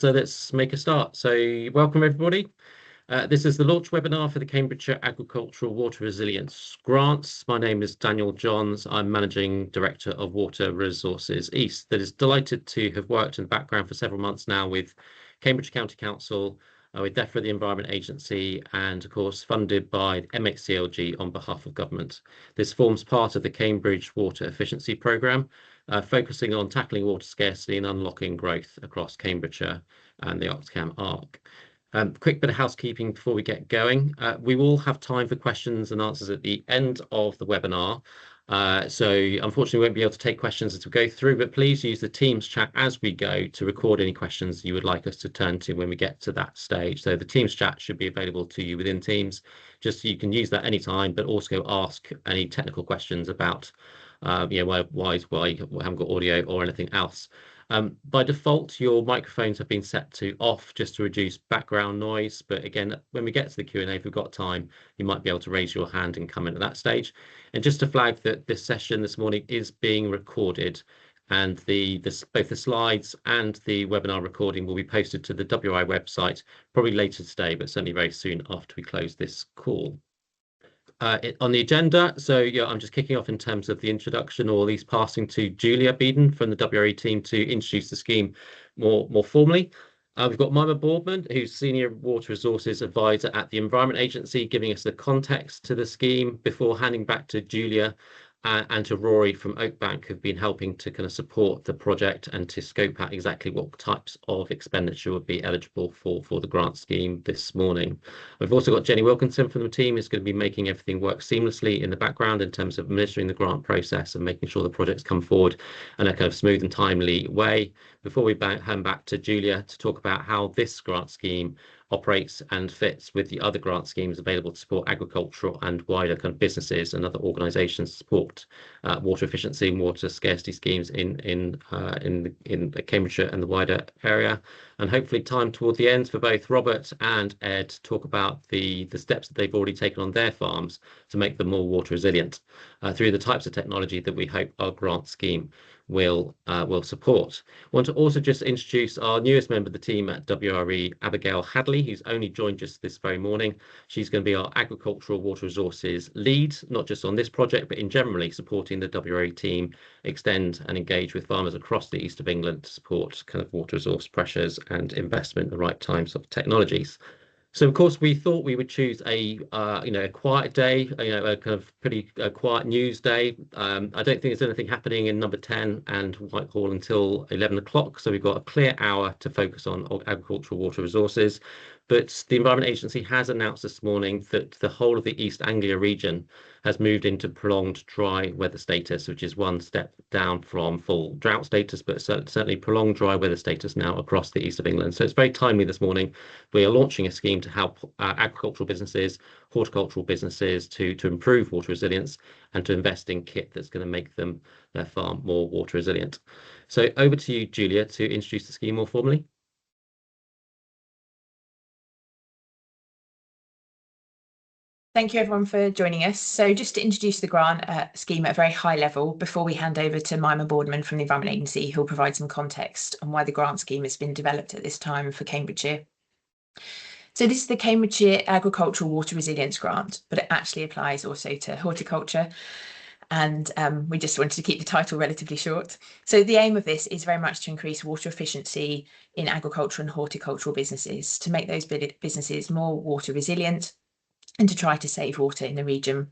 So let's make a start. So welcome everybody. This is the launch webinar for the Cambridgeshire Agricultural Water Resilience Grants. My name is Daniel Johns. I'm Managing Director of Water Resources East. That is delighted to have worked in the background for several months now with Cambridge County Council, with DEFRA, the Environment Agency, and of course funded by MHCLG on behalf of government. This forms part of the Cambridge Water Efficiency Programme, focusing on tackling water scarcity and unlocking growth across Cambridgeshire and the Oxcam Arc. Quick bit of housekeeping before we get going. We will have time for questions and answers at the end of the webinar. So unfortunately, we won't be able to take questions as we go through, but please use the Teams chat as we go to record any questions you would like us to turn to when we get to that stage. So the Teams chat should be available to you within Teams. Just so you can use that anytime, but also ask any technical questions about why you haven't got audio or anything else. By default, your microphones have been set to off just to reduce background noise. But again, when we get to the Q&A, if we've got time, you might be able to raise your hand and come in at that stage. And just to flag that this session this morning is being recorded, and both the slides and the webinar recording will be posted to the WI website probably later today, but certainly very soon after we close this call. On the agenda, so I'm just kicking off in terms of the introduction, or at least passing to Julia Beeden from the WRE team to introduce the scheme more formally. We've got Mima Boardman, who's Senior Water Resources Advisor at the Environment Agency, giving us the context to the scheme before handing back to Julia and to Rory from Oakbank, who've been helping to kind of support the project and to scope out exactly what types of expenditure would be eligible for the grant scheme this morning. We've also got Jenny Wilkinson from the team, who's going to be making everything work seamlessly in the background in terms of administering the grant process and making sure the projects come forward in a kind of smooth and timely way. Before we hand back to Julia to talk about how this grant scheme operates and fits with the other grant schemes available to support agricultural and wider kind of businesses and other organisations to support water efficiency and water scarcity schemes in Cambridgeshire and the wider area. And hopefully time toward the end for both Robert and Ed to talk about the steps that they've already taken on their farms to make them more water resilient through the types of technology that we hope our grant scheme will support. I want to also just introduce our newest member of the team at WRE, Abigail Hadley, who's only joined just this very morning. She's going to be our agricultural water resources lead, not just on this project, but in generally supporting the WRE team extend and engage with farmers across the east of England to support kind of water resource pressures and investment in the right types of technologies. So of course we thought we would choose a quiet day, a kind of pretty quiet news day. I don't think there's anything happening in number 10 and Whitehall until 11 o'clock. So we've got a clear hour to focus on agricultural water resources. But the Environment Agency has announced this morning that the whole of the East Anglia region has moved into prolonged dry weather status, which is one step down from full drought status, but certainly prolonged dry weather status now across the east of England. So it's very timely this morning. We are launching a scheme to help agricultural businesses, horticultural businesses to improve water resilience and to invest in kit that's going to make their farm more water resilient. So over to you, Julia, to introduce the scheme more formally. Thank you everyone for joining us. So just to introduce the grant scheme at a very high level before we hand over to Mima Boardman from the Environment Agency, who'll provide some context on why the grant scheme has been developed at this time for Cambridgeshire. So this is the Cambridgeshire Agricultural Water Resilience Grant, but it actually applies also to horticulture. And we just wanted to keep the title relatively short. So the aim of this is very much to increase water efficiency in agricultural and horticultural businesses, to make those businesses more water resilient and to try to save water in the region.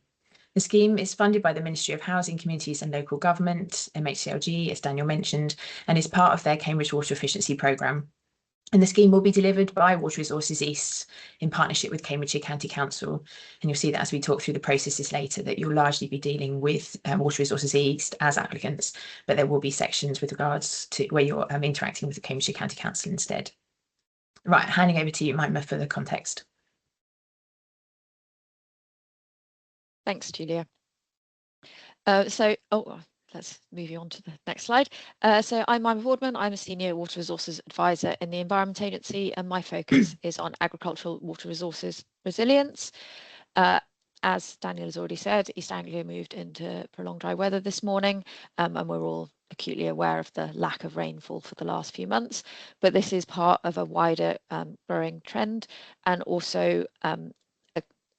The scheme is funded by the Ministry of Housing, Communities and Local Government, MHCLG, as Daniel mentioned, and is part of their Cambridge Water Efficiency Programme. And the scheme will be delivered by Water Resources East in partnership with Cambridgeshire County Council. And you'll see that as we talk through the processes later, that you'll largely be dealing with Water Resources East as applicants, but there will be sections with regards to where you're interacting with the Cambridgeshire County Council instead. Right, handing over to you, Mima, for the context. Thanks, Julia. Let's move you on to the next slide. So I'm Mima Boardman. I'm a Senior Water Resources Advisor in the Environment Agency, and my focus is on agricultural water resources resilience. As Daniel has already said, East Anglia moved into prolonged dry weather this morning, and we're all acutely aware of the lack of rainfall for the last few months. But this is part of a wider growing trend, and also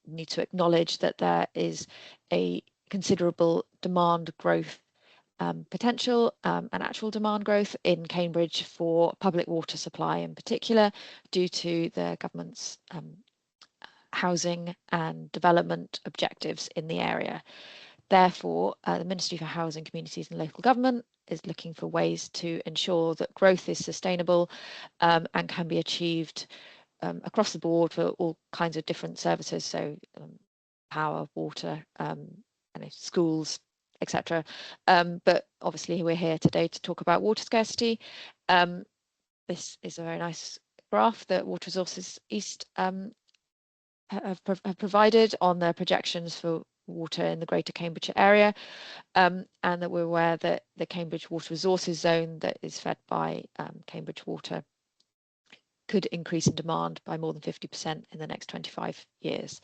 need to acknowledge that there is a considerable demand growth potential and actual demand growth in Cambridge for public water supply in particular, due to the government's housing and development objectives in the area. Therefore, the Ministry for Housing, Communities and Local Government is looking for ways to ensure that growth is sustainable and can be achieved across the board for all kinds of different services, so power, water, schools, etc. But obviously we're here today to talk about water scarcity. This is a very nice graph that Water Resources East have provided on their projections for water in the Greater Cambridgeshire area, and that we're aware that the Cambridge Water Resources Zone that is fed by Cambridge Water could increase in demand by more than 50% in the next 25 years.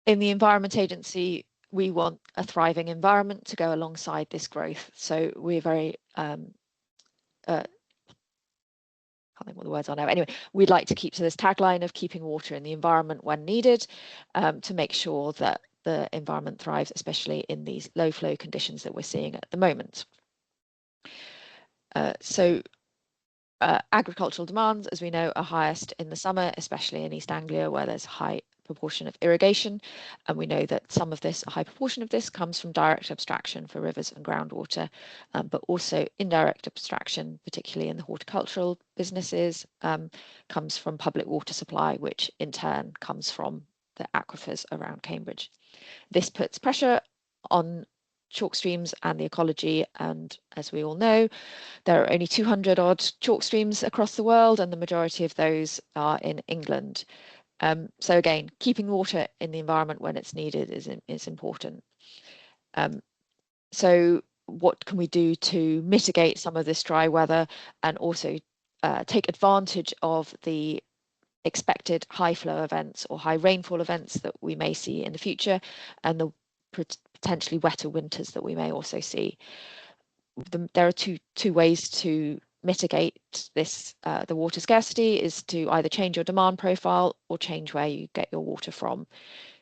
In the Environment Agency, we want a thriving environment to go alongside this growth. So we're very can't think what the words are now. Anyway, we'd like to keep to this tagline of keeping water in the environment when needed, to make sure that the environment thrives, especially in these low flow conditions that we're seeing at the moment. Agricultural demands, as we know, are highest in the summer, especially in East Anglia, where there's a high proportion of irrigation, and we know that some of this, a high proportion of this, comes from direct abstraction for rivers and groundwater, but also indirect abstraction, particularly in the horticultural businesses, comes from public water supply, which in turn comes from the aquifers around Cambridge. This puts pressure on chalk streams and the ecology, and as we all know, there are only 200 odd chalk streams across the world, and the majority of those are in England. So again, keeping water in the environment when it's needed is important. So what can we do to mitigate some of this dry weather and also take advantage of the expected high flow events or high rainfall events that we may see in the future, and the potentially wetter winters that we may also see? There are two ways to mitigate this. The water scarcity is to either change your demand profile or change where you get your water from.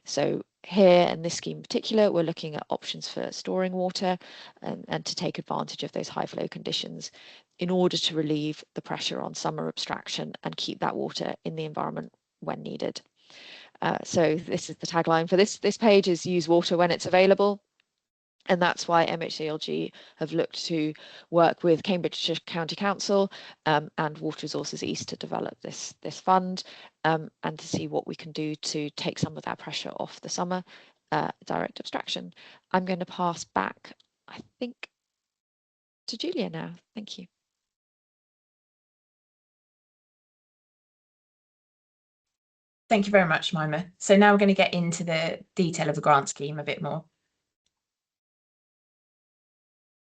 So here in this scheme in particular, we're looking at options for storing water and to take advantage of those high flow conditions in order to relieve the pressure on summer abstraction and keep that water in the environment when needed. So this is the tagline for this page, is use water when it's available. And that's why MHCLG have looked to work with Cambridgeshire County Council and Water Resources East to develop this fund, and to see what we can do to take some of that pressure off the summer direct abstraction. I'm going to pass back, I think, to Julia now. Thank you. Thank you very much, Mima. So now we're going to get into the detail of the grant scheme a bit more.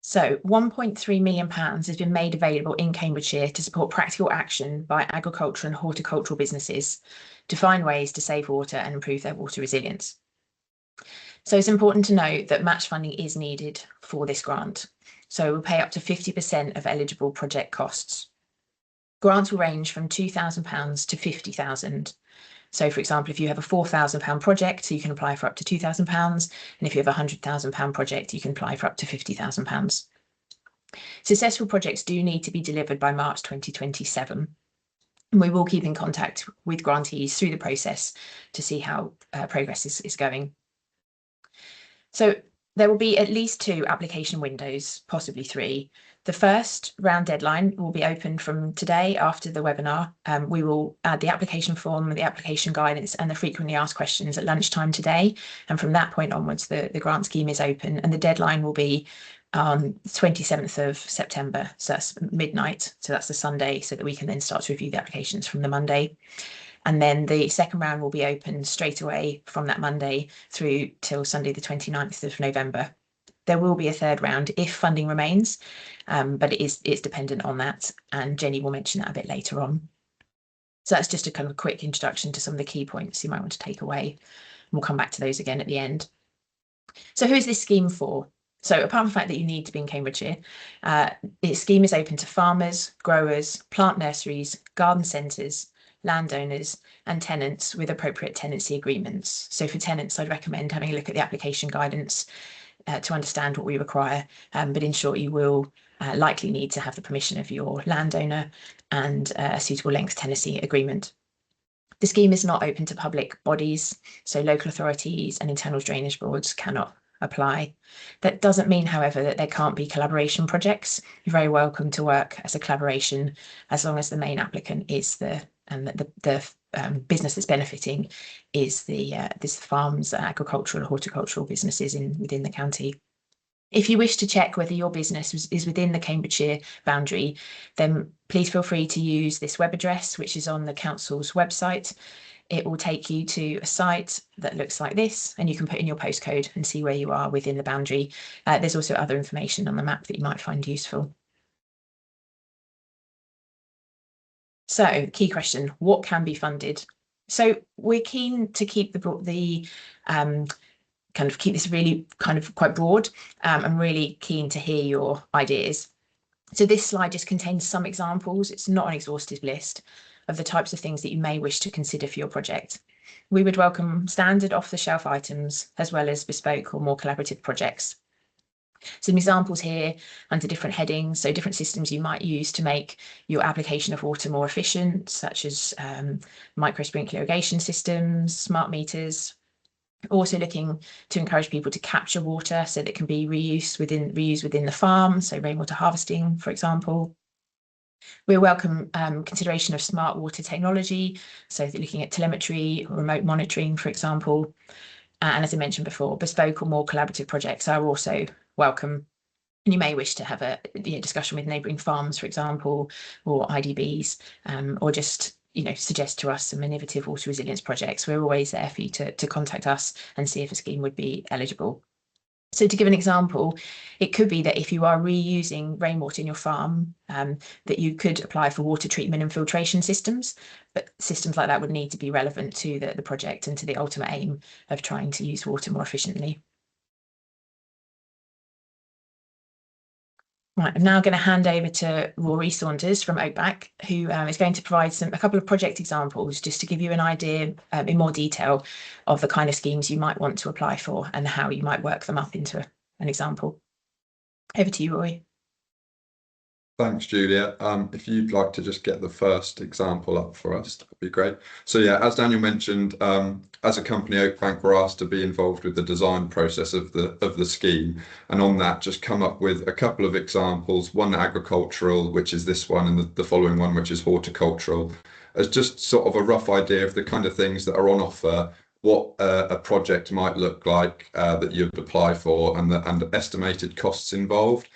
So £1.3 million has been made available in Cambridgeshire to support practical action by agriculture and horticultural businesses to find ways to save water and improve their water resilience. So it's important to note that match funding is needed for this grant. So we'll pay up to 50% of eligible project costs. Grants will range from £2,000 to £50,000. So, for example, if you have a £4,000 project, you can apply for up to £2,000. And if you have a £100,000 project, you can apply for up to £50,000. Successful projects do need to be delivered by March 2027. And we will keep in contact with grantees through the process to see how progress is going. So there will be at least 2 application windows, possibly 3. The first round deadline will be open from today after the webinar. We will add the application form, the application guidance and the frequently asked questions at lunchtime today. And from that point onwards, the grant scheme is open, and the deadline will be 27th of September. So that's midnight. So that's the Sunday, so that we can then start to review the applications from the Monday. And then the second round will be open straight away from that Monday through till Sunday, the 29th of November. There will be a third round if funding remains, but it's dependent on that. And Jenny will mention that a bit later on. So that's just a kind of quick introduction to some of the key points you might want to take away. We'll come back to those again at the end. So who is this scheme for? So apart from the fact that you need to be in Cambridgeshire, the scheme is open to farmers, growers, plant nurseries, garden centres, landowners and tenants with appropriate tenancy agreements. So for tenants, I'd recommend having a look at the application guidance to understand what we require. But in short, you will likely need to have the permission of your landowner and a suitable length tenancy agreement. The scheme is not open to public bodies, so local authorities and internal drainage boards cannot apply. That doesn't mean, however, that there can't be collaboration projects. You're very welcome to work as a collaboration as long as the main applicant is the business that's benefiting is this farms, agricultural, horticultural businesses within the county. If you wish to check whether your business is within the Cambridgeshire boundary, then please feel free to use this web address, which is on the council's website. It will take you to a site that looks like this, and you can put in your postcode and see where you are within the boundary. There's also other information on the map that you might find useful. So, key question, what can be funded? So we're keen to keep keep this really quite broad. I'm really keen to hear your ideas. So this slide just contains some examples. It's not an exhaustive list of the types of things that you may wish to consider for your project. We would welcome standard off-the-shelf items as well as bespoke or more collaborative projects. Some examples here under different headings, so different systems you might use to make your application of water more efficient, such as micro sprinkler irrigation systems, smart meters. Also looking to encourage people to capture water so that it can be reused within the farm, so rainwater harvesting, for example. We welcome consideration of smart water technology, so looking at telemetry, remote monitoring, for example. And as I mentioned before, bespoke or more collaborative projects are also welcome. And you may wish to have a discussion with neighbouring farms, for example, or IDBs, or just suggest to us some innovative water resilience projects. We're always there for you to contact us and see if a scheme would be eligible. So to give an example, it could be that if you are reusing rainwater in your farm, that you could apply for water treatment and filtration systems, but systems like that would need to be relevant to the project and to the ultimate aim of trying to use water more efficiently. Right, I'm now going to hand over to Rory Saunders from Oakback, who is going to provide a couple of project examples just to give you an idea in more detail of the kind of schemes you might want to apply for and how you might work them up into an example. Over to you, Rory. Thanks, Julia. If you'd like to just get the first example up for us, that'd be great. So yeah, as Daniel mentioned, as a company, Oakbank were asked to be involved with the design process of the scheme, and on that, just come up with a couple of examples. One agricultural, which is this one, and the following one, which is horticultural, as just sort of a rough idea of the kind of things that are on offer, what a project might look like that you'd apply for, and the estimated costs involved.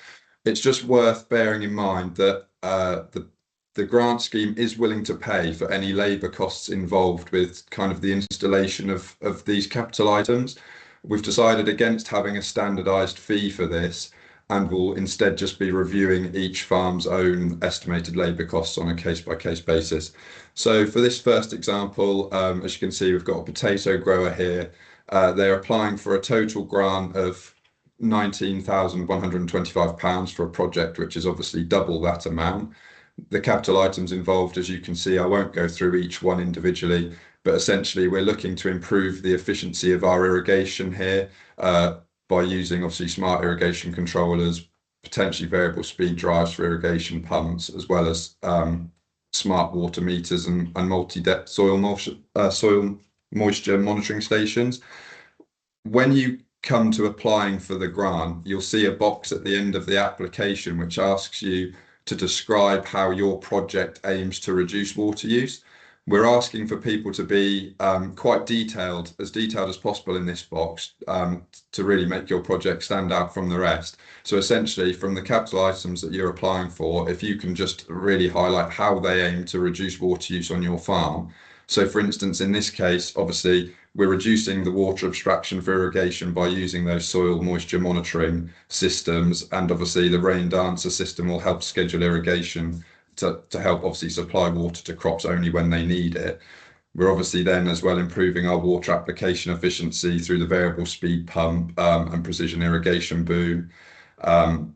It's just worth bearing in mind that the grant scheme is willing to pay for any labour costs involved with kind of the installation of these capital items. We've decided against having a standardised fee for this, and will instead just be reviewing each farm's own estimated labour costs on a case-by-case basis. So for this first example, as you can see, we've got a potato grower here. They're applying for a total grant of £19,125 for a project which is obviously double that amount. The capital items involved, as you can see, I won't go through each one individually, but essentially we're looking to improve the efficiency of our irrigation here by using obviously smart irrigation controllers, potentially variable speed drives for irrigation pumps, as well as smart water meters and multi-depth soil moisture monitoring stations. When you come to applying for the grant, you'll see a box at the end of the application which asks you to describe how your project aims to reduce water use. We're asking for people to be quite detailed as possible in this box to really make your project stand out from the rest. So essentially, from the capital items that you're applying for, if you can just really highlight how they aim to reduce water use on your farm. So for instance, in this case, obviously, we're reducing the water abstraction for irrigation by using those soil moisture monitoring systems, and obviously the rain dancer system will help schedule irrigation to help obviously supply water to crops only when they need it. We're obviously then as well improving our water application efficiency through the variable speed pump and precision irrigation boom.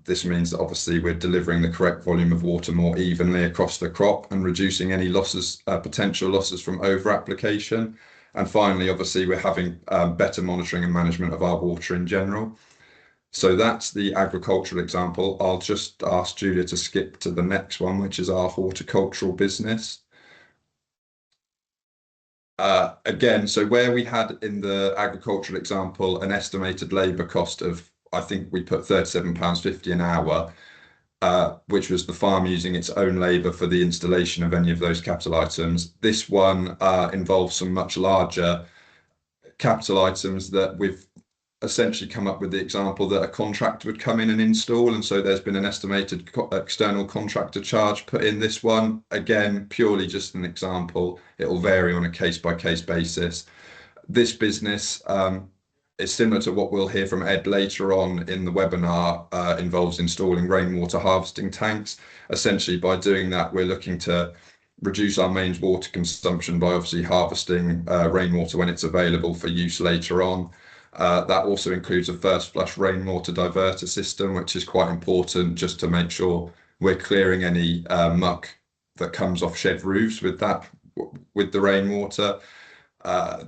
This means that obviously we're delivering the correct volume of water more evenly across the crop and reducing any losses, potential losses from over application. And finally, obviously, we're having better monitoring and management of our water in general. So that's the agricultural example. I'll just ask Julia to skip to the next one, which is our horticultural business. Again, so where we had in the agricultural example an estimated labour cost of, I think we put £37.50 an hour, which was the farm using its own labour for the installation of any of those capital items. This one involves some much larger capital items that we've essentially come up with the example that a contractor would come in and install, and so there's been an estimated external contractor charge put in this one. Again, purely just an example. It will vary on a case-by-case basis. This business is similar to what we'll hear from Ed later on in the webinar, involves installing rainwater harvesting tanks. Essentially, by doing that, we're looking to reduce our mains water consumption by obviously harvesting rainwater when it's available for use later on. That also includes a first flush rainwater diverter system, which is quite important just to make sure we're clearing any muck that comes off shed roofs with the rainwater.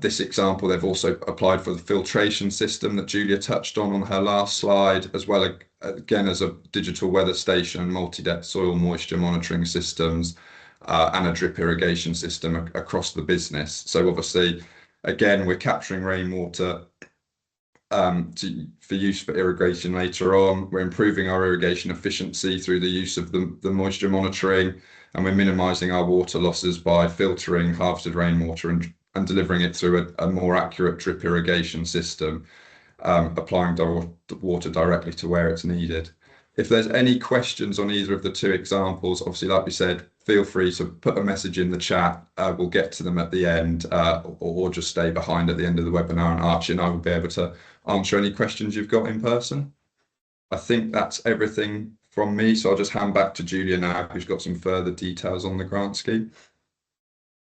This example, they've also applied for the filtration system that Julia touched on her last slide, as well again as a digital weather station, multi-depth soil moisture monitoring systems, and a drip irrigation system across the business. So obviously, again, we're capturing rainwater for use for irrigation later on. We're improving our irrigation efficiency through the use of the moisture monitoring, and we're minimising our water losses by filtering harvested rainwater and delivering it through a more accurate drip irrigation system, applying water directly to where it's needed. If there's any questions on either of the two examples, obviously, like we said, feel free to put a message in the chat. We'll get to them at the end, or just stay behind at the end of the webinar, and Archie and I will be able to answer any questions you've got in person. I think that's everything from me, so I'll just hand back to Julia now, who's got some further details on the grant scheme.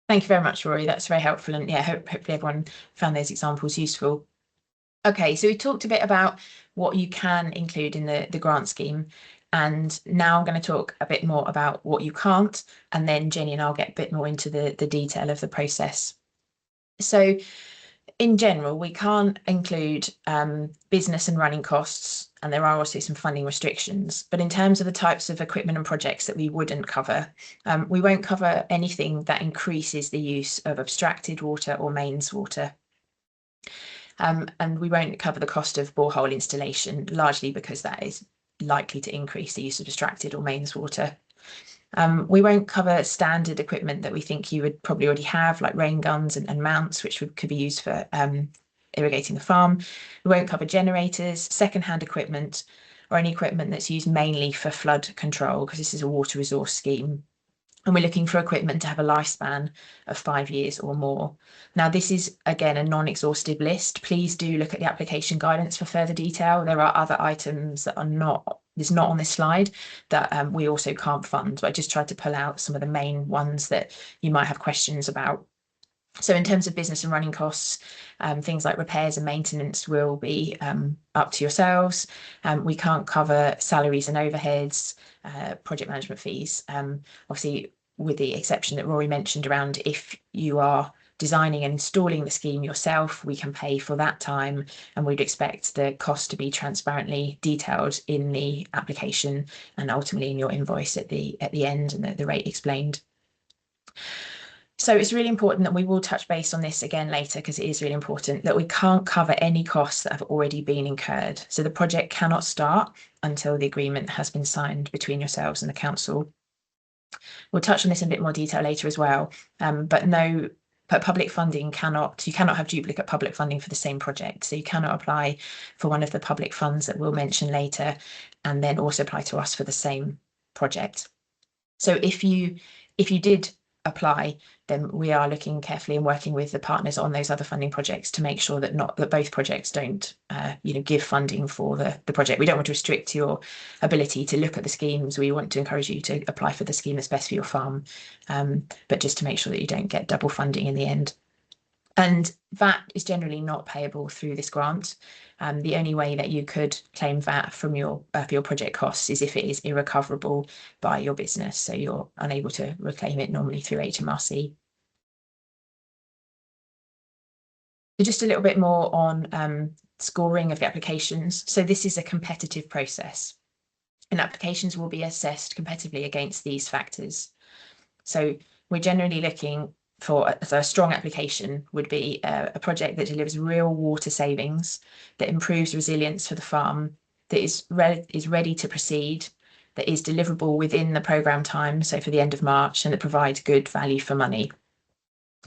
Thank you very much, Rory. That's very helpful, and yeah, hopefully everyone found those examples useful. Okay, so we talked a bit about what you can include in the grant scheme, and now I'm going to talk a bit more about what you can't, and then Jenny and I'll get a bit more into the detail of the process. So in general, we can't include business and running costs, and there are also some funding restrictions. But in terms of the types of equipment and projects that we wouldn't cover, we won't cover anything that increases the use of abstracted water or mains water. And we won't cover the cost of borehole installation, largely because that is likely to increase the use of abstracted or mains water. We won't cover standard equipment that we think you would probably already have, like rain guns and mounts, which could be used for irrigating the farm. We won't cover generators, second-hand equipment, or any equipment that's used mainly for flood control, because this is a water resource scheme. And we're looking for equipment to have a lifespan of 5 years or more. Now, this is, again, a non-exhaustive list. Please do look at the application guidance for further detail. There are other items that are not on this slide that we also can't fund, but I just tried to pull out some of the main ones that you might have questions about. So in terms of business and running costs, things like repairs and maintenance will be up to yourselves. We can't cover salaries and overheads, project management fees, obviously with the exception that Rory mentioned around if you are designing and installing the scheme yourself, we can pay for that time, and we'd expect the cost to be transparently detailed in the application and ultimately in your invoice at the end, and the rate explained. So it's really important that we will touch base on this again later, because it is really important that we can't cover any costs that have already been incurred. So the project cannot start until the agreement has been signed between yourselves and the council. We'll touch on this in a bit more detail later as well, but public funding you cannot have duplicate public funding for the same project. So you cannot apply for one of the public funds that we'll mention later and then also apply to us for the same project. So if you did apply, then we are looking carefully and working with the partners on those other funding projects to make sure that both projects don't give funding for the project. We don't want to restrict your ability to look at the schemes. We want to encourage you to apply for the scheme that's best for your farm, but just to make sure that you don't get double funding in the end. And VAT is generally not payable through this grant. The only way that you could claim VAT from your for your project costs is if it is irrecoverable by your business, so you're unable to reclaim it normally through HMRC. So just a little bit more on scoring of the applications. So this is a competitive process, and applications will be assessed competitively against these factors. So we're generally looking for a strong application would be a project that delivers real water savings, that improves resilience for the farm, that is ready to proceed, that is deliverable within the programme time, so for the end of March, and that provides good value for money.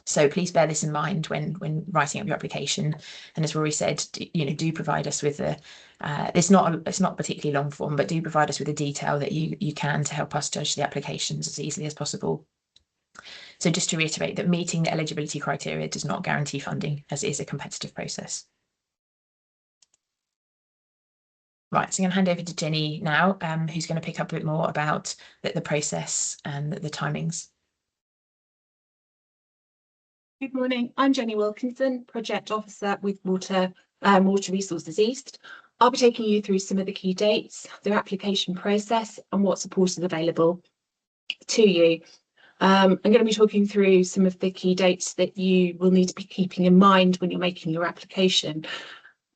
So please bear this in mind when writing up your application. And as Rory said, do provide us with it's not particularly long form, but do provide us with the detail that you can to help us judge the applications as easily as possible. So just to reiterate that meeting the eligibility criteria does not guarantee funding, as it is a competitive process. Right, so I'm going to hand over to Jenny now, who's going to pick up a bit more about the process and the timings. Good morning, I'm Jenny Wilkinson, Project Officer with Water Resources East. I'll be taking you through some of the key dates, the application process and what support is available to you. I'm going to be talking through some of the key dates that you will need to be keeping in mind when you're making your application.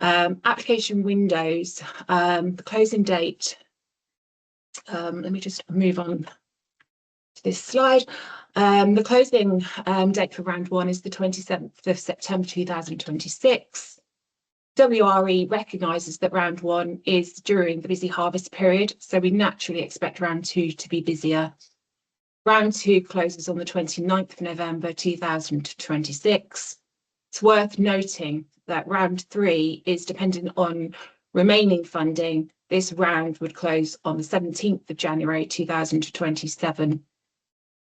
Application windows, the closing date, let me just move on to this slide. The closing date for round 1 is the 27th of September 2026. WRE recognises that round 1 is during the busy harvest period, so we naturally expect round 2 to be busier. Round 2 closes on the 29th of November 2026. It's worth noting that round 3 is dependent on remaining funding. This round would close on the 17th of January 2027.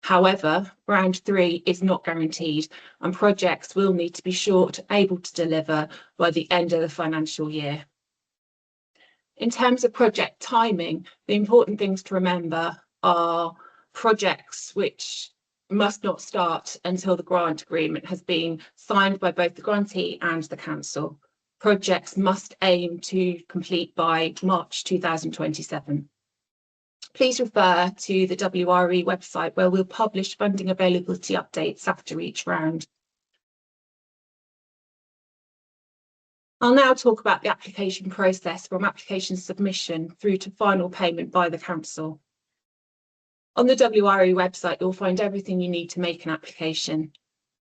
However, round 3 is not guaranteed, and projects will need to be able to deliver by the end of the financial year. In terms of project timing, the important things to remember are projects which must not start until the grant agreement has been signed by both the grantee and the council. Projects must aim to complete by March 2027. Please refer to the WRE website where we'll publish funding availability updates after each round. I'll now talk about the application process from application submission through to final payment by the council. On the WRE website, you'll find everything you need to make an application.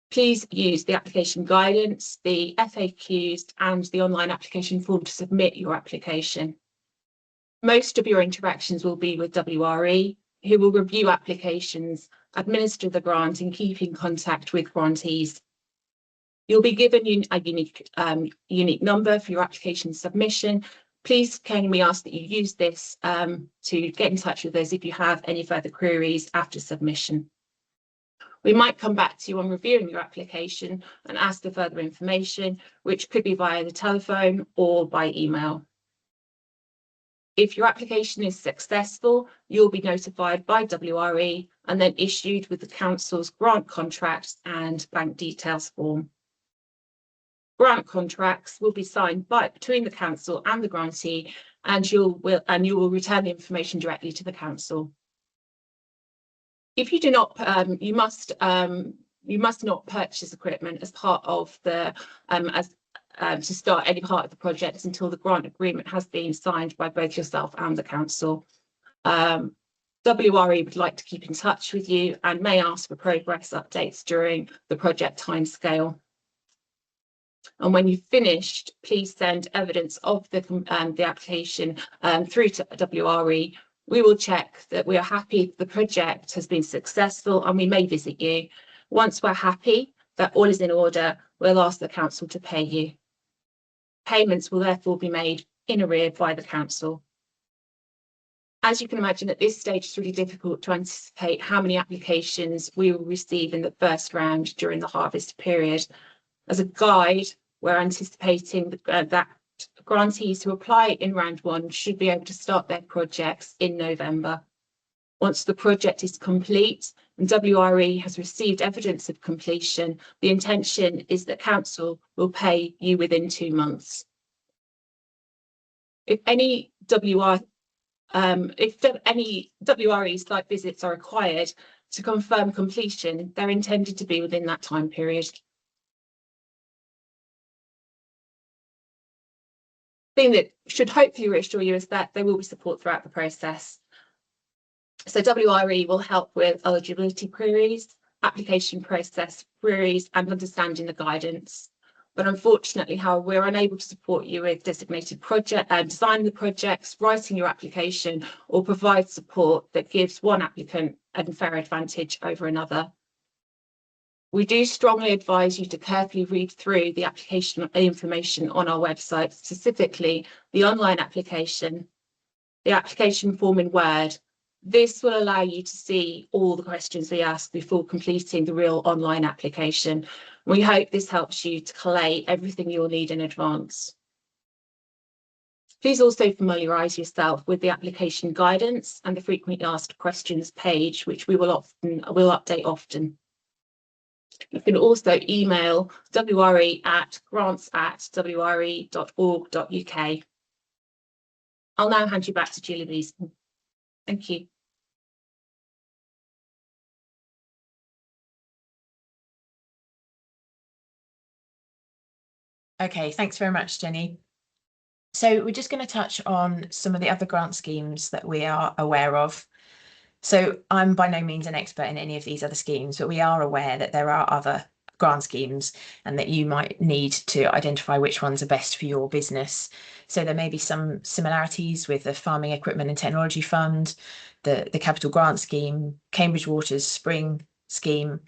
Please use the application guidance, the FAQs, and the online application form to submit your application. Most of your interactions will be with WRE, who will review applications, administer the grant, and keep in contact with grantees. You'll be given a unique number for your application submission. Please can we ask that you use this to get in touch with us if you have any further queries after submission. We might come back to you on reviewing your application and ask for further information, which could be via the telephone or by email. If your application is successful, you'll be notified by WRE and then issued with the council's grant contracts and bank details form. Grant contracts will be signed between the council and the grantee, and you will return the information directly to the council. If you do not, you must not purchase equipment as part of the to start any part of the project until the grant agreement has been signed by both yourself and the council. WRE would like to keep in touch with you and may ask for progress updates during the project timescale. And when you've finished, please send evidence of the application through to WRE. We will check that we are happy the project has been successful and we may visit you. Once we're happy that all is in order, we'll ask the council to pay you. Payments will therefore be made in arrears by the council. As you can imagine, at this stage, it's really difficult to anticipate how many applications we will receive in the first round during the harvest period. As a guide, we're anticipating that grantees who apply in round 1 should be able to start their projects in November. Once the project is complete and WRE has received evidence of completion, the intention is that council will pay you within 2 months. If any WRE site visits are required to confirm completion, they're intended to be within that time period. The thing that should hopefully reassure you is that there will be support throughout the process. So WRE will help with eligibility queries, application process queries, and understanding the guidance. But unfortunately, however, we're unable to support you with designated project designing the projects, writing your application, or provide support that gives one applicant an unfair advantage over another. We do strongly advise you to carefully read through the application information on our website, specifically the online application, the application form in Word. This will allow you to see all the questions we ask before completing the real online application. We hope this helps you to collate everything you'll need in advance. Please also familiarise yourself with the application guidance and the frequently asked questions page, which will update often. You can also email wre@grants@wre.org.uk. I'll now hand you back to Julie Beeson. Thank you. Okay, thanks very much, Jenny. So we're just going to touch on some of the other grant schemes that we are aware of. So I'm by no means an expert in any of these other schemes, but we are aware that there are other grant schemes and that you might need to identify which ones are best for your business. So there may be some similarities with the Farming Equipment and Technology Fund, the Capital Grant Scheme, Cambridge Water's Spring Scheme,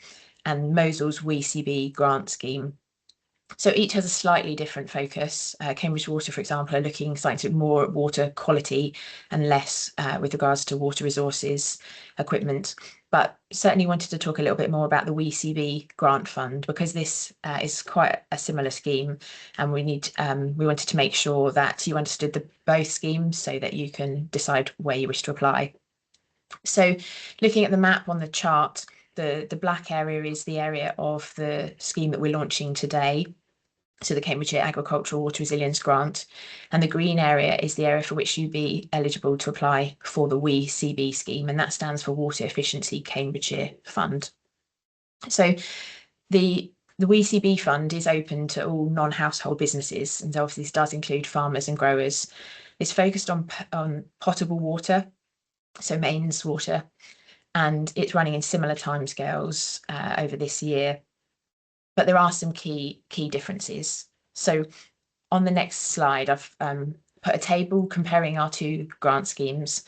and Mosul's WeCB Grant Scheme. So each has a slightly different focus. Cambridge Water, for example, are starting to look more at water quality and less with regards to water resources equipment. But certainly wanted to talk a little bit more about the WeCB Grant Fund, because this is quite a similar scheme, and we wanted to make sure that you understood both schemes so that you can decide where you wish to apply. So looking at the map on the chart, the black area is the area of the scheme that we're launching today, so the Cambridgeshire Agricultural Water Resilience Grant, and the green area is the area for which you'd be eligible to apply for the WeCB scheme, and that stands for Water Efficiency Cambridgeshire Fund. So the WeCB fund is open to all non-household businesses, and obviously this does include farmers and growers. It's focused on potable water, so mains water, and it's running in similar timescales over this year. But there are some key differences. So on the next slide, I've put a table comparing our two grant schemes.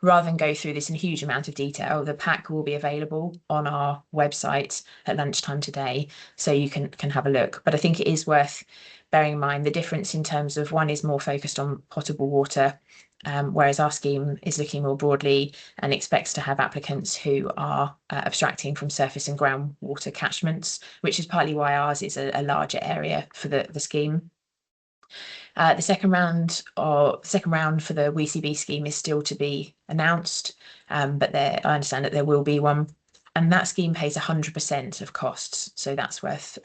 Rather than go through this in a huge amount of detail, the pack will be available on our website at lunchtime today, so you can have a look. But I think it is worth bearing in mind the difference in terms of one is more focused on potable water, whereas our scheme is looking more broadly and expects to have applicants who are abstracting from surface and groundwater catchments, which is partly why ours is a larger area for the scheme. The second round for the WeCB scheme is still to be announced, but I understand that there will be one, and that scheme pays 100% of costs, so that's worth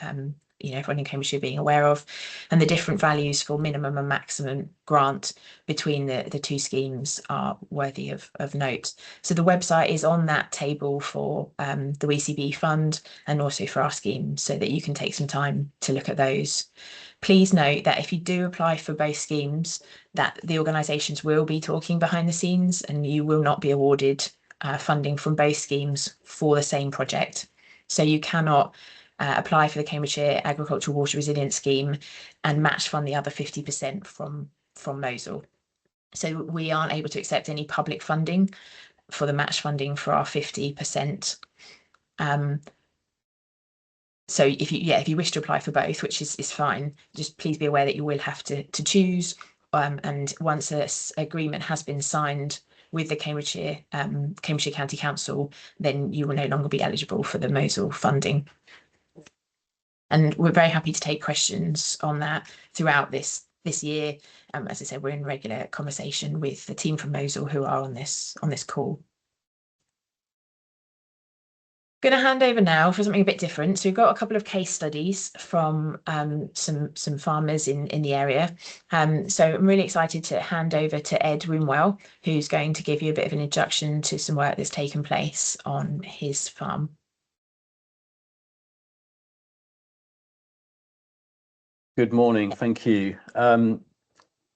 everyone in Cambridgeshire being aware of, and the different values for minimum and maximum grant between the two schemes are worthy of note. So the website is on that table for the WeCB fund and also for our scheme, so that you can take some time to look at those. Please note that if you do apply for both schemes, that the organisations will be talking behind the scenes, and you will not be awarded funding from both schemes for the same project. So you cannot apply for the Cambridgeshire Agricultural Water Resilience Scheme and match fund the other 50% from Mosul. So we aren't able to accept any public funding for the match funding for our 50%. So if you wish to apply for both, which is fine, just please be aware that you will have to choose. And once this agreement has been signed with the Cambridgeshire County Council, then you will no longer be eligible for the Mosul funding. And we're very happy to take questions on that throughout this year. As I said, we're in regular conversation with the team from Mosul who are on this call. Going to hand over now for something a bit different. So we've got a couple of case studies from some farmers in the area. So I'm really excited to hand over to Ed Winwell, who's going to give you a bit of an introduction to some work that's taken place on his farm. Good morning, thank you.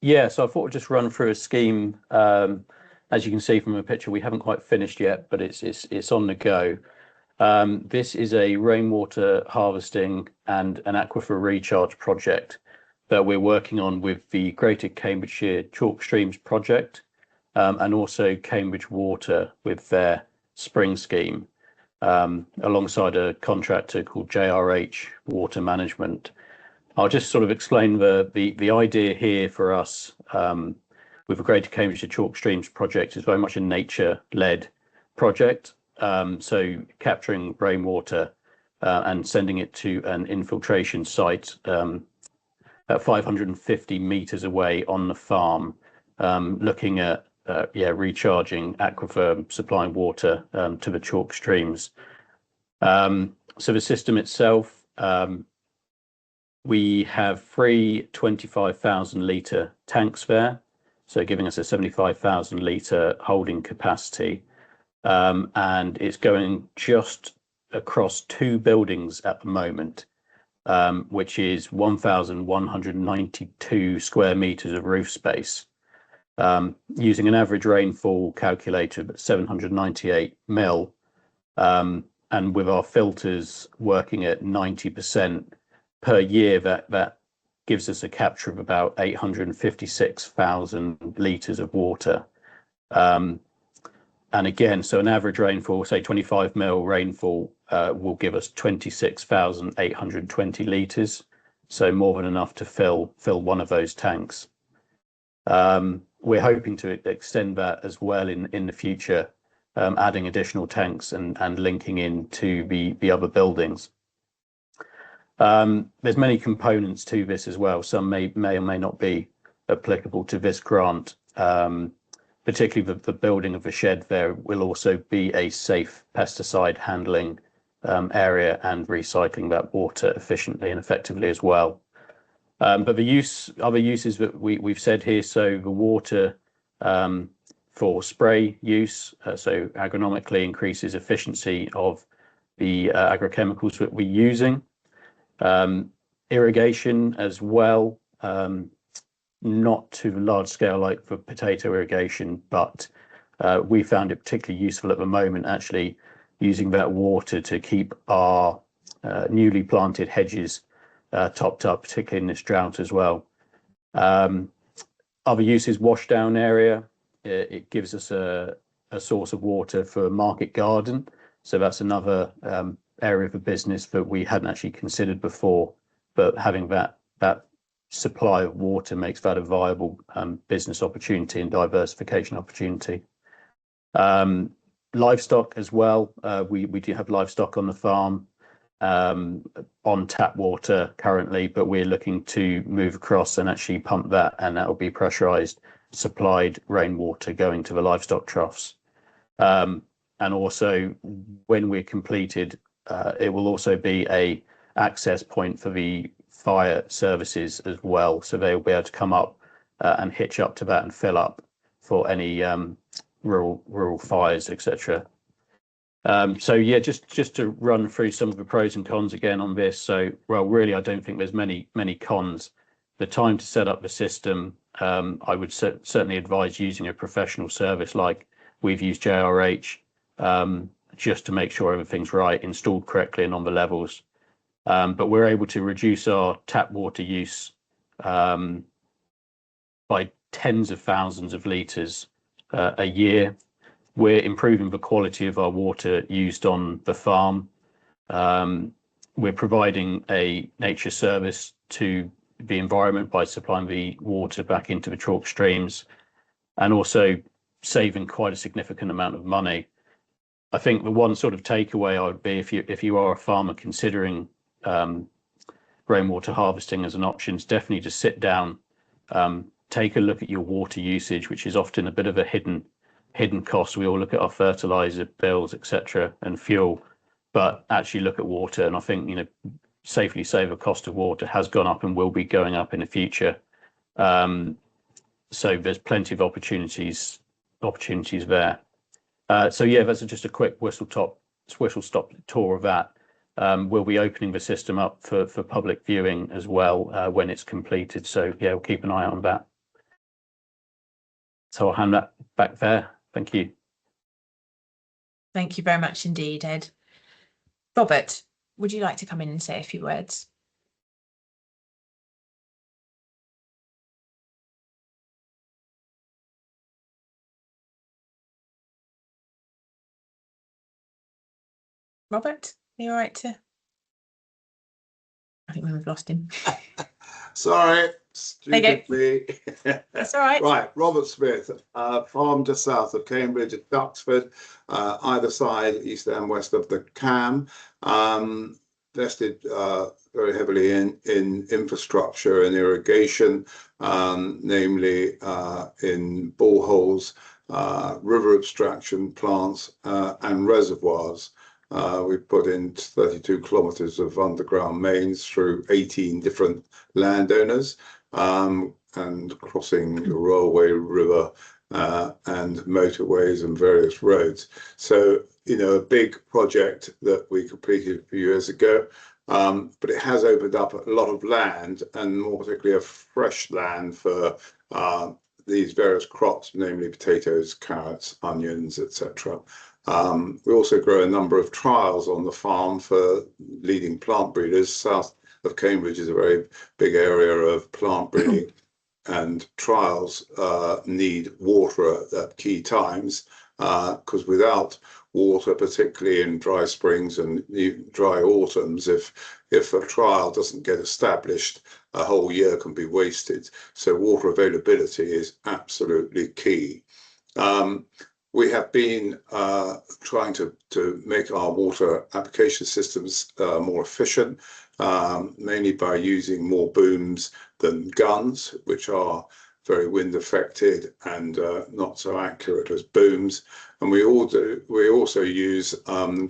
Yeah, so I thought I'd just run through a scheme. As you can see from the picture, we haven't quite finished yet, but it's on the go. This is a rainwater harvesting and an aquifer recharge project that we're working on with the Greater Cambridgeshire Chalk Streams project, and also Cambridge Water with their spring scheme, alongside a contractor called JRH Water Management. I'll just sort of explain the idea here for us with the Greater Cambridgeshire Chalk Streams project is very much a nature-led project. So capturing rainwater and sending it to an infiltration site at 550 meters away on the farm, looking at recharging aquifer, supplying water to the chalk streams. So the system itself, we have 3 25,000 litre tanks there, so giving us a 75,000 litre holding capacity. And it's going just across 2 buildings at the moment, which is 1,192 square meters of roof space, using an average rainfall calculator of 798 mil, and with our filters working at 90% per year, that gives us a capture of about 856,000 litres of water. And again, so an average rainfall, say 25 mil rainfall, will give us 26,820 litres, so more than enough to fill one of those tanks. We're hoping to extend that as well in the future, adding additional tanks and linking into the other buildings. There's many components to this as well. Some may or may not be applicable to this grant. Particularly the building of the shed there will also be a safe pesticide handling area and recycling that water efficiently and effectively as well. But other uses that we've said here, so the water for spray use, so agronomically increases efficiency of the agrochemicals that we're using. Irrigation as well, not to large scale like for potato irrigation, but we found it particularly useful at the moment, actually using that water to keep our newly planted hedges topped up, particularly in this drought as well. Other uses, washdown area, it gives us a source of water for market garden, so that's another area of the business that we hadn't actually considered before, but having that supply of water makes that a viable business opportunity and diversification opportunity. Livestock as well, we do have livestock on the farm, on tap water currently, but we're looking to move across and actually pump that, and that will be pressurized supplied rainwater going to the livestock troughs. And also when we're completed, it will also be a access point for the fire services as well, so they'll be able to come up and hitch up to that and fill up for any rural fires, etc. So yeah, just to run through some of the pros and cons again on this. So, well, really, I don't think there's many cons. The time to set up the system, I would certainly advise using a professional service like we've used JRH, just to make sure everything's right, installed correctly and on the levels. But we're able to reduce our tap water use by tens of thousands of litres a year. We're improving the quality of our water used on the farm. We're providing a nature service to the environment by supplying the water back into the chalk streams, and also saving quite a significant amount of money. I think the one sort of takeaway I would be, if you are a farmer considering rainwater harvesting as an option, is definitely to sit down, take a look at your water usage, which is often a bit of a hidden cost. We all look at our fertilizer bills, etc., and fuel, but actually look at water. And I think, you know, safely saver cost of water has gone up and will be going up in the future. So there's plenty of opportunities there. So yeah, that's just a quick whistle stop tour of that. We'll be opening the system up for public viewing as well when it's completed. So yeah, we'll keep an eye on that. So I'll hand that back there. Thank you. Thank you very much indeed, Ed. Robert, would you like to come in and say a few words? Robert, are you all right to? I think we've lost him. Sorry, stupidly. That's all right. Right, Robert Smith, farm just south of Cambridge at Duxford, either side, east and west of the Cam. Invested very heavily in infrastructure and irrigation, namely in boreholes, river abstraction plants, and reservoirs. We put in 32 kilometres of underground mains through 18 different landowners, and crossing the railway, river, and motorways and various roads. So, you know, a big project that we completed a few years ago, but it has opened up a lot of land, and more particularly a fresh land for these various crops, namely potatoes, carrots, onions, etc. We also grow a number of trials on the farm for leading plant breeders. South of Cambridge is a very big area of plant breeding, and trials need water at key times, because without water, particularly in dry springs and dry autumns, if a trial doesn't get established, a whole year can be wasted. So water availability is absolutely key. We have been trying to make our water application systems more efficient, mainly by using more booms than guns, which are very wind affected and not so accurate as booms. And we also use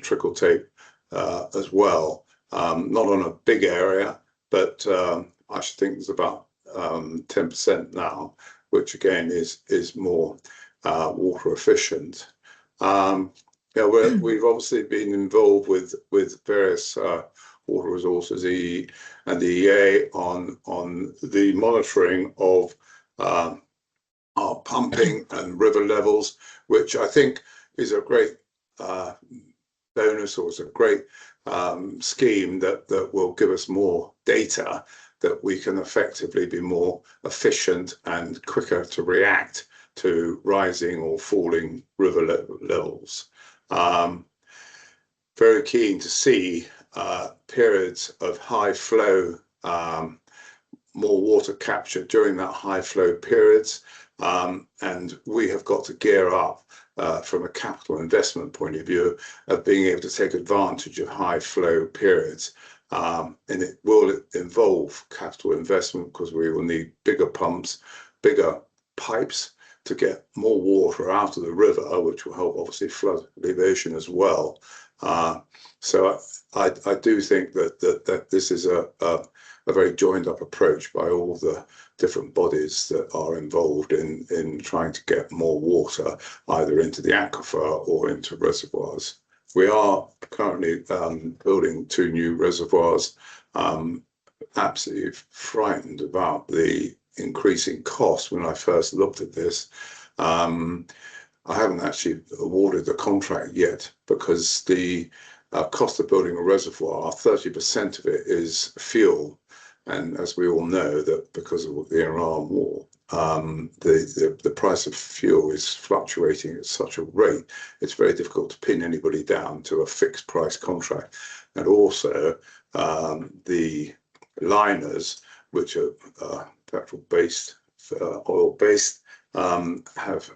trickle tape as well, not on a big area, but I should think there's about 10% now, which again is more water efficient. Yeah, we've obviously been involved with various water resources, EE and EA, on the monitoring of our pumping and river levels, which I think is a great bonus, or is a great scheme that will give us more data, that we can effectively be more efficient and quicker to react to rising or falling river levels. Very keen to see periods of high flow, more water captured during that high flow periods, and we have got to gear up from a capital investment point of view of being able to take advantage of high flow periods. And it will involve capital investment, because we will need bigger pumps, bigger pipes to get more water out of the river, which will help obviously flood alleviation as well. So I do think that this is a very joined up approach by all the different bodies that are involved in trying to get more water either into the aquifer or into reservoirs. We are currently building 2 new reservoirs. Absolutely frightened about the increasing cost when I first looked at this. I haven't actually awarded the contract yet, because the cost of building a reservoir, 30% of it is fuel. And as we all know, that because of the Iran war, the price of fuel is fluctuating at such a rate, it's very difficult to pin anybody down to a fixed price contract. And also the liners, which are petrol-based, oil-based, have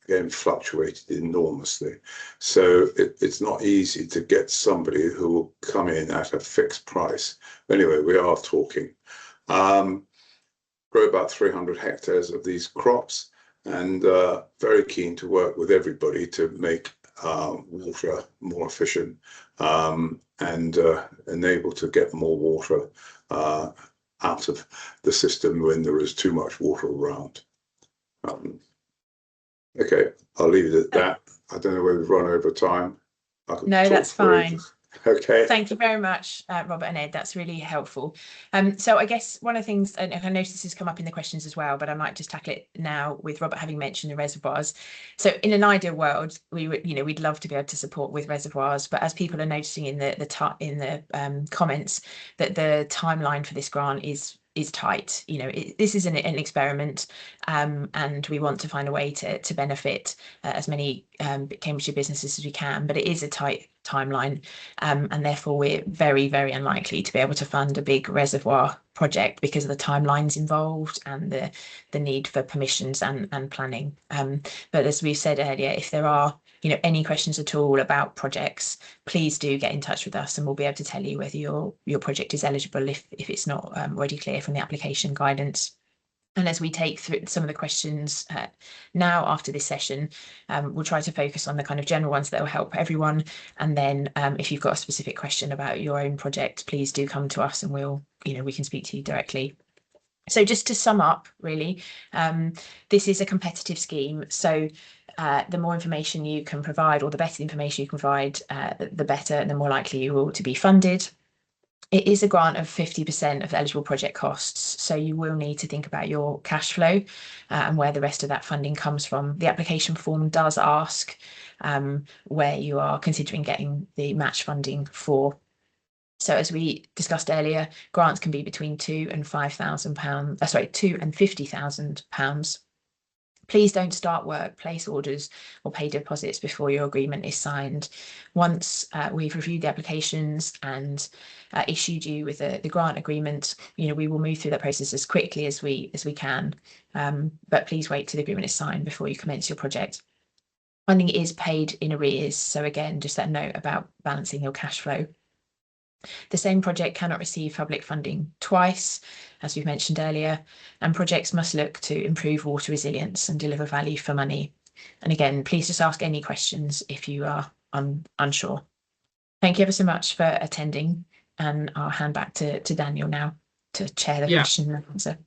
again fluctuated enormously. So it's not easy to get somebody who will come in at a fixed price. Anyway, we are talking. Grow about 300 hectares of these crops, and very keen to work with everybody to make water more efficient and enable to get more water out of the system when there is too much water around. Okay, I'll leave it at that. I don't know whether we've run over time. No, that's fine. Okay. Thank you very much, Robert and Ed. That's really helpful. So I guess one of the things, and I noticed this has come up in the questions as well, but I might just tackle it now with Robert having mentioned the reservoirs. So in an ideal world, we would, we'd love to be able to support with reservoirs, but as people are noticing in the comments, that the timeline for this grant is tight. This is an experiment, and we want to find a way to benefit as many Cambridgeshire businesses as we can, but it is a tight timeline, and therefore we're very, very unlikely to be able to fund a big reservoir project because of the timelines involved and the need for permissions and planning. But as we said earlier, if there are any questions at all about projects, please do get in touch with us and we'll be able to tell you whether your project is eligible if it's not already clear from the application guidance. And as we take through some of the questions now after this session, we'll try to focus on the kind of general ones that will help everyone. And then if you've got a specific question about your own project, please do come to us and we can speak to you directly. So just to sum up, really, this is a competitive scheme. So the more information you can provide, or the better information you can provide, the better and the more likely you will to be funded. It is a grant of 50% of eligible project costs, so you will need to think about your cash flow and where the rest of that funding comes from. The application form does ask where you are considering getting the match funding for. So as we discussed earlier, grants can be between £2,000 and £5,000, £2,000 and £50,000. Please don't start work, place orders or pay deposits before your agreement is signed. Once we've reviewed the applications and issued you with the grant agreement, we will move through that process as quickly as we can. But please wait till the agreement is signed before you commence your project. Funding is paid in arrears. So again, just that note about balancing your cash flow. The same project cannot receive public funding twice, as we've mentioned earlier, and projects must look to improve water resilience and deliver value for money. And again, please just ask any questions if you are unsure. Thank you ever so much for attending, and I'll hand back to Daniel now to chair the question and answer.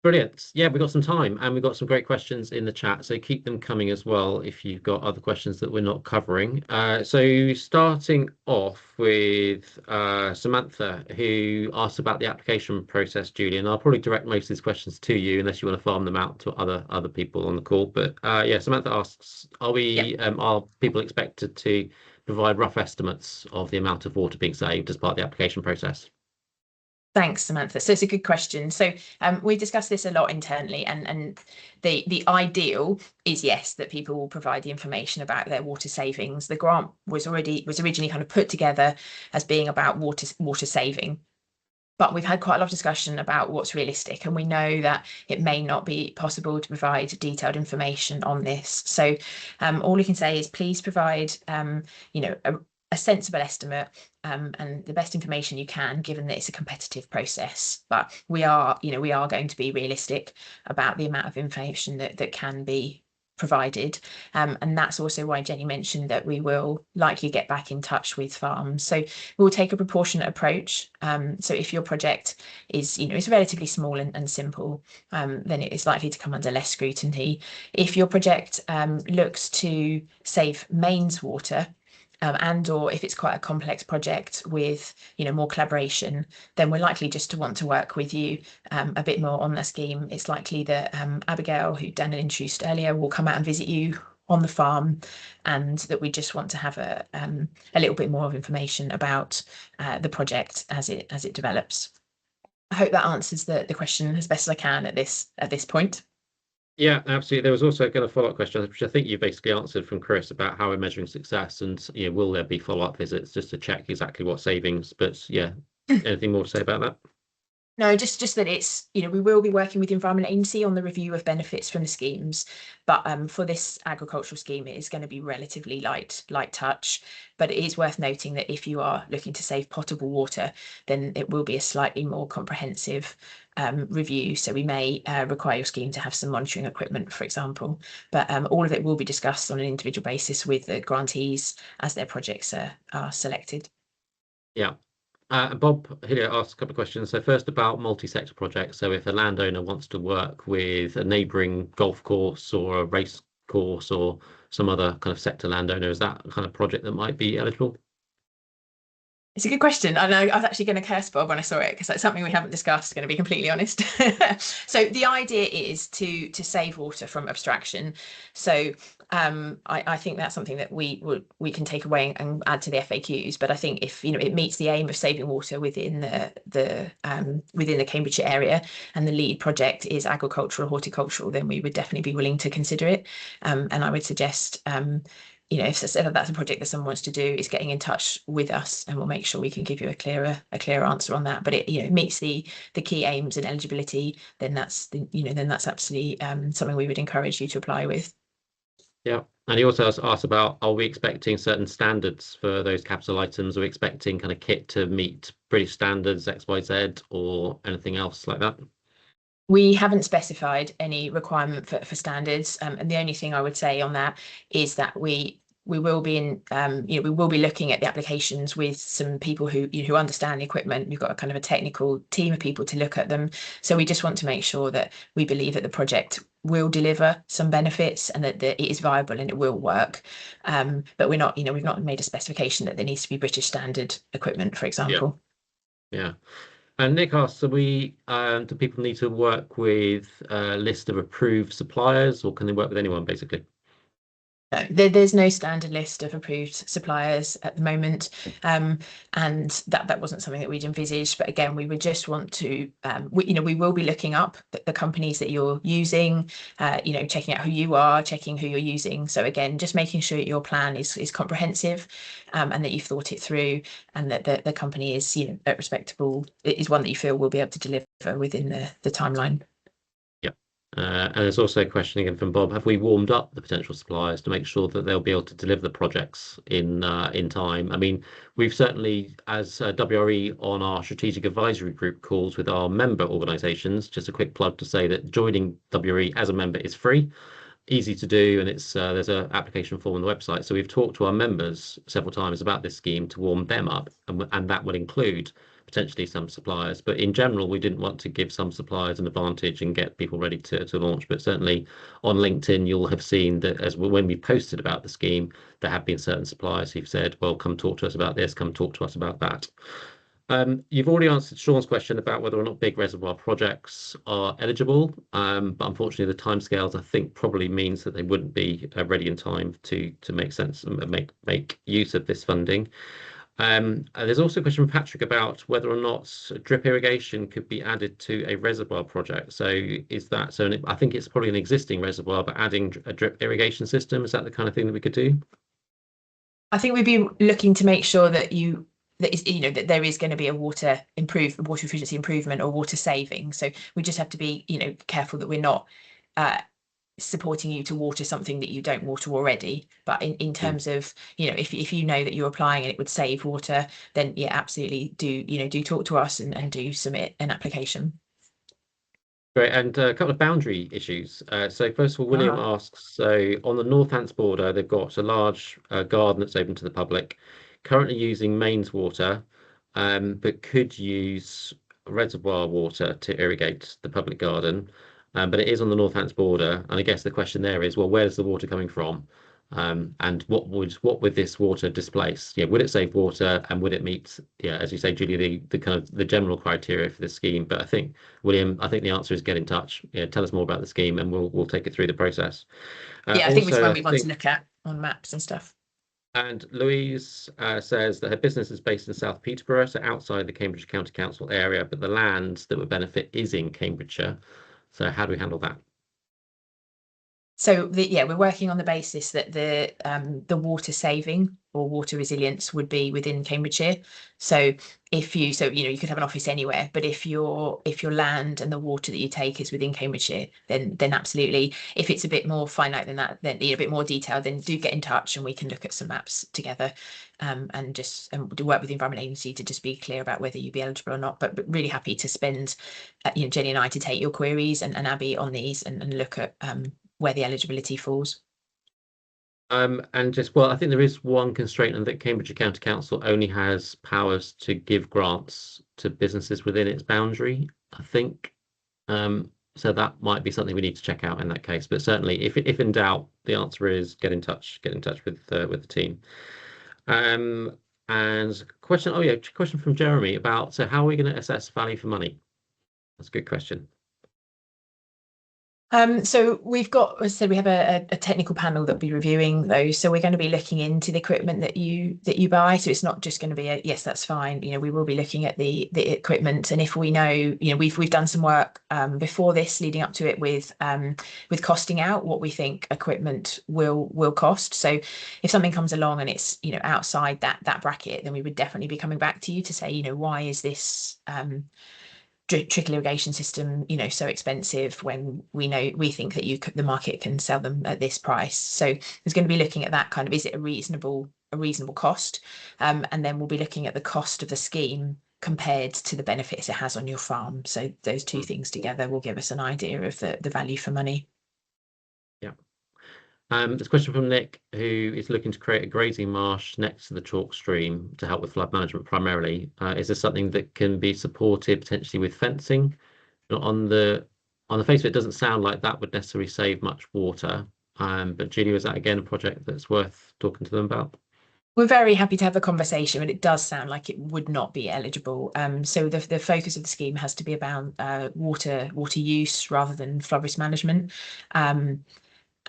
Brilliant. Yeah, we've got some time and we've got some great questions in the chat, so keep them coming as well if you've got other questions that we're not covering. So starting off with Samantha, who asked about the application process, Julian. I'll probably direct most of these questions to you unless you want to farm them out to other people on the call. But yeah, Samantha asks, are people expected to provide rough estimates of the amount of water being saved as part of the application process? Thanks, Samantha. So it's a good question. So we discussed this a lot internally, and the ideal is, yes, that people will provide the information about their water savings. The grant was originally kind of put together as being about water saving. But we've had quite a lot of discussion about what's realistic, and we know that it may not be possible to provide detailed information on this. So all we can say is please provide a sensible estimate and the best information you can, given that it's a competitive process. But we are going to be realistic about the amount of information that can be provided, and that's also why Jenny mentioned that we will likely get back in touch with farms. So we'll take a proportionate approach. So if your project is relatively small and simple, then it is likely to come under less scrutiny. If your project looks to save mains water, and or if it's quite a complex project with more collaboration, then we're likely just to want to work with you a bit more on the scheme. It's likely that Abigail, who Daniel introduced earlier, will come out and visit you on the farm, and that we just want to have a little bit more of information about the project as it develops. I hope that answers the question as best as I can at this point. Yeah, absolutely. There was also a follow-up question, which I think you basically answered from Chris, about how we're measuring success, and will there be follow-up visits just to check exactly what savings? But yeah, anything more to say about that? No, just that it's, we will be working with the Environment Agency on the review of benefits from the schemes, but for this agricultural scheme, it is going to be relatively light touch. But it is worth noting that if you are looking to save potable water, then it will be a slightly more comprehensive review. So we may require your scheme to have some monitoring equipment, for example. But all of it will be discussed on an individual basis with the grantees as their projects are selected. Yeah. Bob here asked a couple of questions. So first about multi-sector projects. So if a landowner wants to work with a neighbouring golf course or a race course or some other kind of sector landowner, is that a kind of project that might be eligible? It's a good question. I know I was actually going to curse Bob when I saw it because that's something we haven't discussed, going to be completely honest. So the idea is to save water from abstraction. So I think that's something that we can take away and add to the FAQs. But I think if it meets the aim of saving water within the Cambridgeshire area, and the lead project is agricultural, horticultural, then we would definitely be willing to consider it. And I would suggest if that's a project that someone wants to do, is getting in touch with us, and we'll make sure we can give you a clearer answer on that. But it meets the key aims and eligibility, then that's absolutely something we would encourage you to apply with. Yeah, and he also asked about, are we expecting certain standards for those capital items? Are we expecting kind of kit to meet British standards, XYZ, or anything else like that? We haven't specified any requirement for standards, and the only thing I would say on that is that we will be we will be looking at the applications with some people who understand the equipment. We've got a kind of a technical team of people to look at them, so we just want to make sure that we believe that the project will deliver some benefits and that it is viable and it will work. But we're not, we've not made a specification that there needs to be British standard equipment, for example. Yeah. And Nick asks, do people need to work with a list of approved suppliers, or can they work with anyone, basically? There's no standard list of approved suppliers at the moment, and that wasn't something that we'd envisaged. But again, we would just want to, we will be looking up the companies that you're using, checking out who you are, checking who you're using. So again, just making sure your plan is comprehensive, and that you've thought it through, and that the company is, respectable, is one that you feel will be able to deliver within the timeline. And there's also a question again from Bob: have we warmed up the potential suppliers to make sure that they'll be able to deliver the projects in time? I mean, we've certainly, as WRE, on our strategic advisory group calls with our member organisations, just a quick plug to say that joining WRE as a member is free, easy to do, and it's there's an application form on the website. So we've talked to our members several times about this scheme to warm them up, and that would include potentially some suppliers. But in general, we didn't want to give some suppliers an advantage and get people ready to launch. But certainly on LinkedIn, you'll have seen that when we posted about the scheme, there have been certain suppliers who've said, well, come talk to us about this, come talk to us about that. You've already answered Sean's question about whether or not big reservoir projects are eligible, but unfortunately the timescales, I think, probably means that they wouldn't be ready in time to make sense and make use of this funding. There's also a question from Patrick about whether or not drip irrigation could be added to a reservoir project. So is that so? I think it's probably an existing reservoir, but adding a drip irrigation system, is that the kind of thing that we could do? I think we'd be looking to make sure that that there is going to be a water efficiency improvement or water saving. So we just have to be careful that we're not supporting you to water something that you don't water already. But in terms of if you know that you're applying and it would save water, then yeah, absolutely do talk to us and do submit an application. Great, and a couple of boundary issues. So first of all, William asks, so on the Northants border, they've got a large garden that's open to the public, currently using mains water, but could use reservoir water to irrigate the public garden. But it is on the Northants border, and I guess the question there is, well, where's the water coming from? And what would this water displace? Would it save water, and would it meet, as you say, Julie, the kind of the general criteria for the scheme? But I think, William, the answer is get in touch. Tell us more about the scheme, and we'll take it through the process. I think which one we want to look at on maps and stuff. And Louise says that her business is based in South Peterborough, so outside the Cambridge County Council area, but the land that would benefit is in Cambridgeshire. So how do we handle that? So we're working on the basis that the water saving or water resilience would be within Cambridgeshire. So you could have an office anywhere, but if your land and the water that you take is within Cambridgeshire, then absolutely. If it's a bit more finite than that, then a bit more detailed, then do get in touch and we can look at some maps together, and work with the Environment Agency to just be clear about whether you'd be eligible or not. But really happy to spend, Jenny and I to take your queries and Abby on these and look at where the eligibility falls. And I think there is one constraint, and that Cambridgeshire County Council only has powers to give grants to businesses within its boundary, I think. So that might be something we need to check out in that case. But certainly, if in doubt, the answer is get in touch with the team. And question from Jeremy about, so how are we going to assess value for money? That's a good question. So we've got, as I said, we have a technical panel that'll be reviewing those. So we're going to be looking into the equipment that you buy. So it's not just going to be a yes, that's fine. We will be looking at the equipment, and if we know, we've done some work before this, leading up to it, with costing out what we think equipment will cost. So if something comes along and it's outside that bracket, then we would definitely be coming back to you to say, why is this trickle irrigation system so expensive when we think that the market can sell them at this price. So there's going to be looking at that kind of, is it a reasonable cost, and then we'll be looking at the cost of the scheme compared to the benefits it has on your farm. So those two things together will give us an idea of the value for money. Yeah. There's a question from Nick, who is looking to create a grazing marsh next to the chalk stream to help with flood management primarily. Is this something that can be supported potentially with fencing? On the face of it, doesn't sound like that would necessarily save much water. But Julia, is that again a project that's worth talking to them about? We're very happy to have a conversation, but it does sound like it would not be eligible. So the focus of the scheme has to be about water use rather than flood risk management.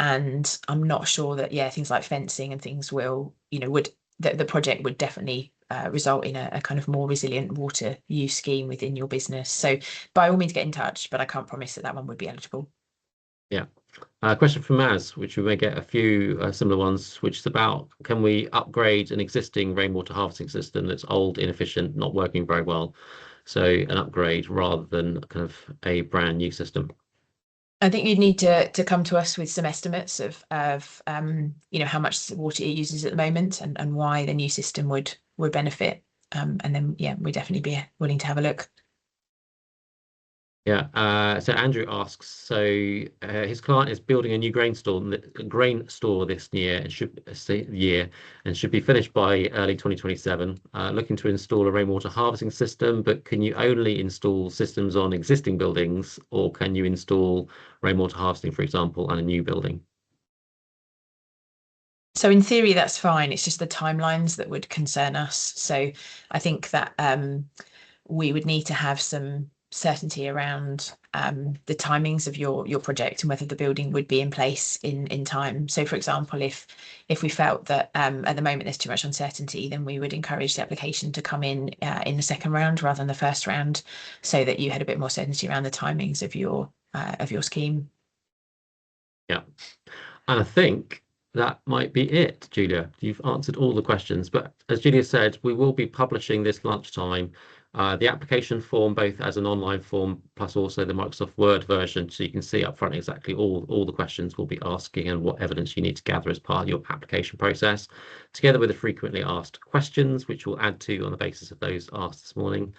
And I'm not sure that things like fencing and things the project would definitely result in a kind of more resilient water use scheme within your business. So by all means get in touch, but I can't promise that one would be eligible. Yeah. Question from Maz, which we may get a few similar ones, which is about, can we upgrade an existing rainwater harvesting system that's old, inefficient, not working very well? So an upgrade rather than kind of a brand new system. I think you'd need to come to us with some estimates of how much water it uses at the moment and why the new system would benefit. And then we'd definitely be willing to have a look. Yeah. So Andrew asks, so his client is building a new grain store this year and should be finished by early 2027. Looking to install a rainwater harvesting system, but can you only install systems on existing buildings, or can you install rainwater harvesting, for example, on a new building? So in theory, that's fine. It's just the timelines that would concern us. So I think that we would need to have some certainty around the timings of your project and whether the building would be in place in time. So for example, if we felt that at the moment there's too much uncertainty, then we would encourage the application to come in the second round rather than the first round, so that you had a bit more certainty around the timings of your scheme. Yeah, and I think that might be it, Julia. You've answered all the questions, but as Julia said, we will be publishing this lunchtime the application form, both as an online form plus also the Microsoft Word version, so you can see up front exactly all the questions we'll be asking and what evidence you need to gather as part of your application process, together with the frequently asked questions, which we'll add to on the basis of those asked this morning.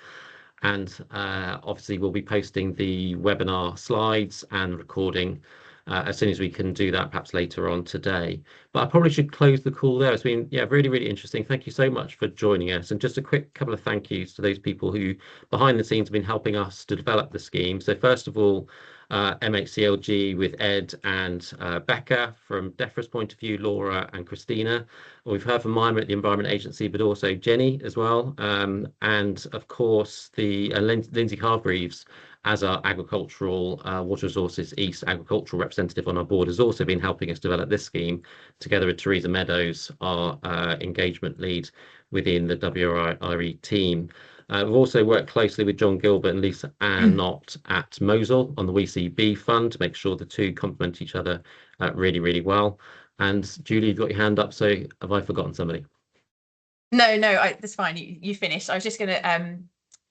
And obviously we'll be posting the webinar slides and recording as soon as we can do that, perhaps later on today. But I probably should close the call there. It's been really, really interesting. Thank you so much for joining us. And just a quick couple of thank yous to those people who behind the scenes have been helping us to develop the scheme. So first of all, MHCLG with Ed and Becca. From DEFRA's point of view, Laura and Christina. We've heard from Mima at the Environment Agency, but also Jenny as well. And of course, the Lindsay Hargreaves, as our agricultural Water Resources East agricultural representative on our board, has also been helping us develop this scheme, together with Teresa Meadows, our engagement lead within the WRIRE team. We've also worked closely with John Gilbert and Lisa Ann Knott at Mosul on the WeCB fund to make sure the two complement each other really, really well. And Julie, you've got your hand up, so have I forgotten somebody? No, that's fine. You finished. I was just going to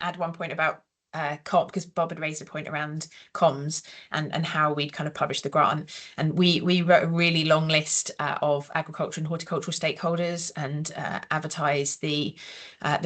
add one point about comp, because Bob had raised a point around comms and how we'd kind of publish the grant, and we wrote a really long list of agriculture and horticultural stakeholders and advertised the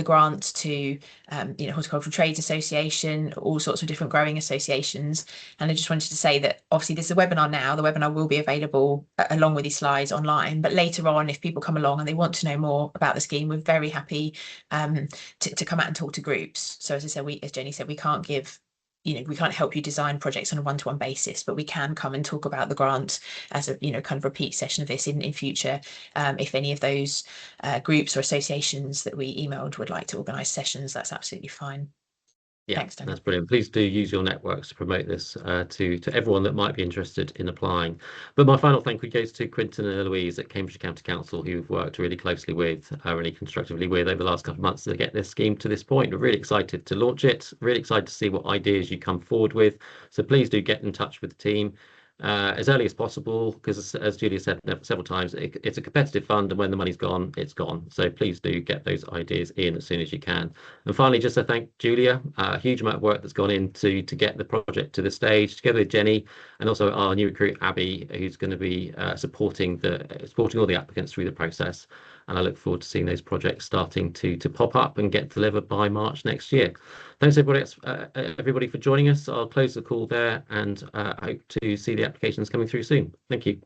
grant to Horticultural Trades Association, all sorts of different growing associations. And I just wanted to say that obviously this is a webinar now. The webinar will be available along with these slides online, but later on, if people come along and they want to know more about the scheme, we're very happy to come out and talk to groups. So as I said, as Jenny said, we can't give, we can't help you design projects on a one-to-one basis, but we can come and talk about the grant as a, kind of repeat session of this in future. If any of those groups or associations that we emailed would like to organise sessions, that's absolutely fine. Yeah, thanks, Daniel. That's brilliant. Please do use your networks to promote this to everyone that might be interested in applying. But my final thank you goes to Quinton and Eloise at Cambridgeshire County Council, who've worked really closely with, really constructively with over the last couple of months to get this scheme to this point. We're really excited to launch it, really excited to see what ideas you come forward with. So please do get in touch with the team as early as possible, because as Julia said several times, it's a competitive fund, and when the money's gone, it's gone. So please do get those ideas in as soon as you can. And finally, just to thank Julia, a huge amount of work that's gone into to get the project to this stage, together with Jenny and also our new recruit Abby, who's going to be supporting all the applicants through the process. And I look forward to seeing those projects starting to pop up and get delivered by March next year. Thanks everybody for joining us. I'll close the call there, and hope to see the applications coming through soon. Thank you.